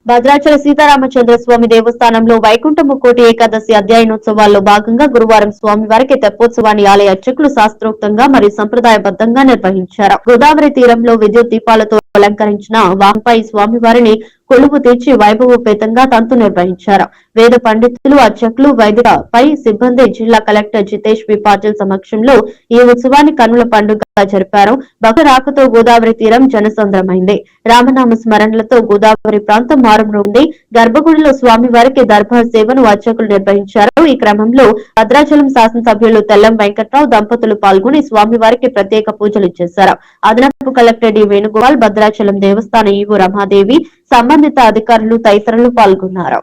భద్రాచల సీతారామచంద్ర స్వామి దేవస్థానంలో వైకుంఠ ముక్కోటి ఏకాదశి అధ్యయనోత్సవాల్లో భాగంగా గురువారం స్వామివారికి తెప్పోత్సవాన్ని ఆలయ అర్చకులు శాస్త్రోక్తంగా మరియు సంప్రదాయబద్దంగా నిర్వహించారు. గోదావరి తీరంలో విద్యుత్ దీపాలతో అలంకరించిన వాహనంపై స్వామివారిని కొలువు తీర్చి వైభవోపేతంగా తంతు నిర్వహించారు. వేద పండితులు, అర్చకులు, వైదిక పై సిబ్బంది, జిల్లా కలెక్టర్ జితేష్ బి పాటిల్ సమక్షంలో ఈ ఉత్సవాన్ని కన్నుల పండుగగా జరిపారు. భక్తుల రాకతో గోదావరి తీరం జనసంద్రమైంది. రామనామ స్మరణలతో గోదావరి ప్రాంతం మారుమ్రోగింది. గర్భగుడిలో స్వామివారికి దర్బార్ సేవను అర్చకులు నిర్వహించారు. ఈ క్రమంలో భద్రాచలం శాసనసభ్యులు తెల్లం వెంకట్రావు దంపతులు పాల్గొని స్వామివారికి ప్రత్యేక పూజలు చేశారు. అదనపు కలెక్టర్ డి వేణుగోపాల్, భద్రాచలం దేవస్థాన ఈవో రమాదేవి, సంబంధిత అధికారులు తదితరులు పాల్గొన్నారు.